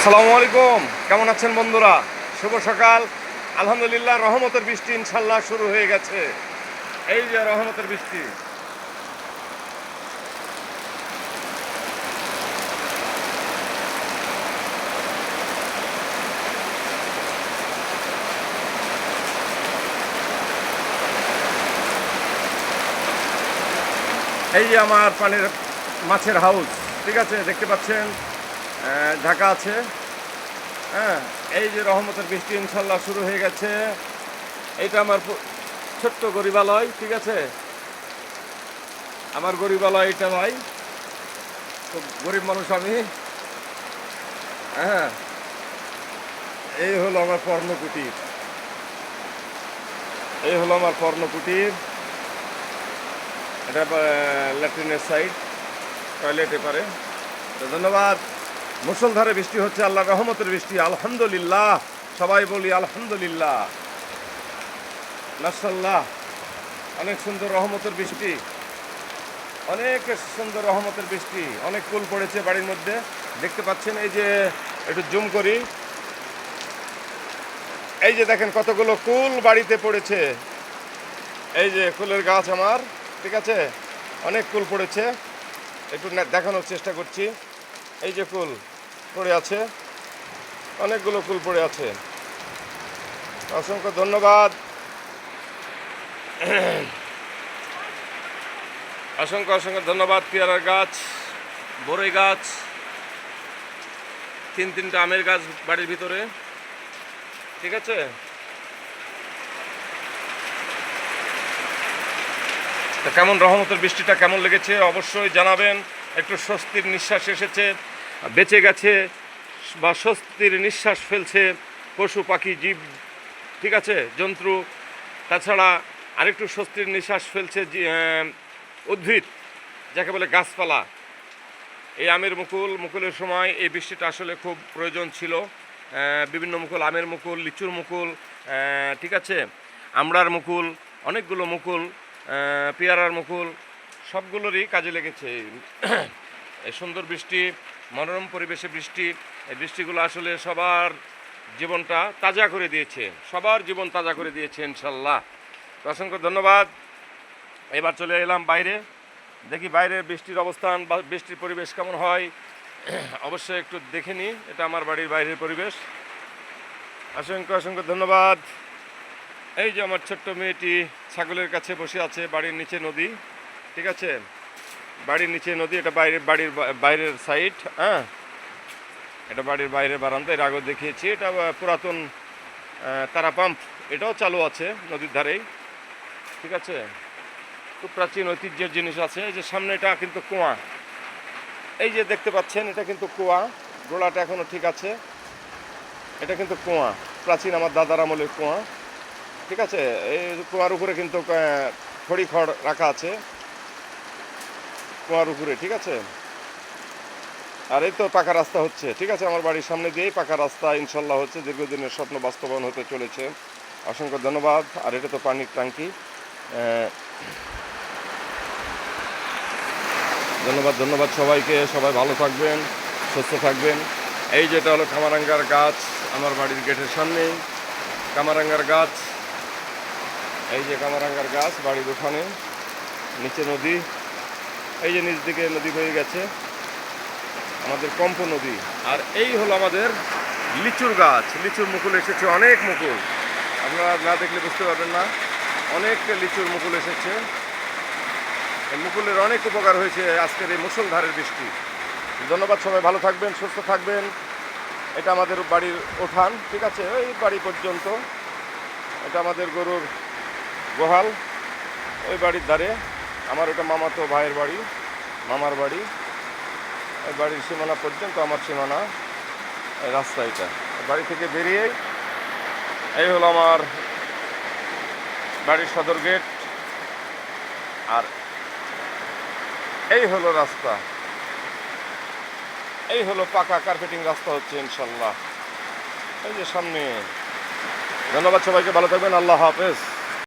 আসসালামু আলাইকুম, কেমন আছেন বন্ধুরা? শুভ সকাল। আলহামদুলিল্লাহ, রহমতের বৃষ্টি ইনশাল্লাহ শুরু হয়ে গেছে। এই যে রহমতের বৃষ্টি, এই যে আমার পানির মাছের হাউস, ঠিক আছে, দেখতে পাচ্ছেন, ঢাকা আছে। হ্যাঁ, এই যে রহমতের বৃষ্টি ইনশাল্লাহ শুরু হয়ে গেছে। এটা আমার ছোট্ট গরিবালয়, ঠিক আছে, আমার গরিবালয় এটা নয়, খুব গরিব মানুষ আমি। হ্যাঁ, এই হলো আমার পর্ণকুটির, এই হলো আমার পর্ণকুটির। এটা ল্যাট্রিনের সাইড, টয়লেট এপারে। তো ধন্যবাদ। মুষলধারে বৃষ্টি হচ্ছে, আল্লাহ রহমতের বৃষ্টি, আলহামদুলিল্লাহ। সবাই বলি আলহামদুলিল্লাহ, মাশাআল্লাহ। অনেক সুন্দর রহমতের বৃষ্টি, অনেক সুন্দর রহমতের বৃষ্টি। অনেক কুল পড়েছে বাড়ির মধ্যে, দেখতে পাচ্ছেন। এই যে একটু জুম করি, এই যে দেখেন কতগুলো কুল বাড়িতে পড়েছে। এই যে কুলের গাছ আমার, ঠিক আছে, অনেক কুল পড়েছে। একটু দেখানোর চেষ্টা করছি। এই যে কুল পড়ে আছে, অনেকগুলো কুল পড়ে আছে। অসংখ্য ধন্যবাদ, অসংখ্য অসংখ্য ধন্যবাদ। পেয়ারার গাছ, বড়ই গাছ, তিনটা আমের গাছ বাড়ির ভিতরে, ঠিক আছে। তো কেমন রহমতের বৃষ্টিটা কেমন লেগেছে অবশ্যই জানাবেন। একটু স্বস্তির নিঃশ্বাস এসেছে, বেঁচে গেছে বা স্বস্তির নিঃশ্বাস ফেলছে পশু পাখি জীব, ঠিক আছে, জন্তু। তাছাড়া আরেকটু স্বস্তির নিঃশ্বাস ফেলছে উদ্ভিদ, যাকে বলে গাছপালা। এই আমের মুকুলের সময় এই বৃষ্টিটা আসলে খুব প্রয়োজন ছিল। বিভিন্ন মুকুল, আমের মুকুল, লিচুর মুকুল, ঠিক আছে, আমড়ার মুকুল, অনেকগুলো মুকুল, পেয়ারার মুকুল, সবগুলোরই কাজে লেগেছে। এই সুন্দর বৃষ্টি, মনোরম পরিবেশে বৃষ্টি, এই বৃষ্টিগুলো আসলে সবার জীবনটা তাজা করে দিয়েছে, সবার জীবন তাজা করে দিয়েছে ইনশাল্লাহ। অসংখ্য ধন্যবাদ। এবার চলে এলাম বাইরে, দেখি বাইরের বৃষ্টির অবস্থান বা বৃষ্টির পরিবেশ কেমন হয়। অবশ্যই একটু দেখে নিই, এটা আমার বাড়ির বাইরের পরিবেশ। অসংখ্য অসংখ্য ধন্যবাদ। এই যে আমার ছোট্ট মেয়েটি ছাগলের কাছে বসে আছে, বাড়ির নিচে নদী, ঠিক আছে, বাড়ির নিচে নদী। এটা বাড়ির বাইরের সাইড। হ্যাঁ, এটা বাড়ির বাইরের বারান্দা, এর আগেও দেখিয়েছি। এটা পুরাতন তারা পাম্প, এটাও চালু আছে নদীর ধারেই, ঠিক আছে। খুব প্রাচীন ঐতিহ্যের জিনিস আছে। এই যে সামনে, এটা কিন্তু কুয়া, এই যে দেখতে পাচ্ছেন, এটা কিন্তু কুয়া, গোড়াটা এখনও ঠিক আছে। এটা কিন্তু কুয়া, প্রাচীন আমার দাদার আমলের কুয়া, ঠিক আছে। এই কুয়ার উপরে কিন্তু খড়ি খড় রাখা আছে কুয়ার উপরে, ঠিক আছে। আর এই তো পাকা রাস্তা হচ্ছে, ঠিক আছে, আমার বাড়ির সামনে দিয়েই পাকা রাস্তা ইনশাল্লাহ হচ্ছে। দীর্ঘদিনের স্বপ্ন বাস্তবায়ন হতে চলেছে। অসংখ্য ধন্যবাদ। আর এটা তো পানির ট্যাঙ্কি। ধন্যবাদ ধন্যবাদ সবাইকে, সবাই ভালো থাকবেন, সুস্থ থাকবেন। এই যেটা হলো কামারাঙ্গার গাছ, আমার বাড়ির গেটের সামনেই কামারাঙ্গার গাছ। এই যে কামারাঙ্গার গাছ, বাড়ির ওখানে নিচে নদী, এই যে নিচ দিকে নদী হয়ে গেছে, আমাদের কম্প নদী। আর এই হলো আমাদের লিচুর গাছ, লিচুর মুকুল এসেছে, অনেক মুকুল, আপনারা না দেখলে বুঝতে পারবেন না। অনেক লিচুর মুকুল এসেছে। এই মুকুলের অনেক উপকার হয়েছে আজকের এই মুষলধারের বৃষ্টি। ধন্যবাদ, সবাই ভালো থাকবেন, সুস্থ থাকবেন। এটা আমাদের বাড়ির উঠান, ঠিক আছে, ওই বাড়ি পর্যন্ত। এটা আমাদের গরুর গোহাল, ওই বাড়ির ধারে। আমার ওটা মামাতো ভাইয়ের বাড়ি, মামার বাড়ি। ওই বাড়ির সীমানা পর্যন্ত আমার সীমানা, এই রাস্তা। এটা বাড়ি থেকে বেরিয়েই এই হলো আমার বাড়ির সদর গেট। আর এই হলো রাস্তা, এই হলো পাকা কার্পেটিং রাস্তা হচ্ছে ইনশাল্লাহ, এই যে সামনে। ধন্যবাদ, সবাইকে ভালো থাকবেন, আল্লাহ হাফেজ।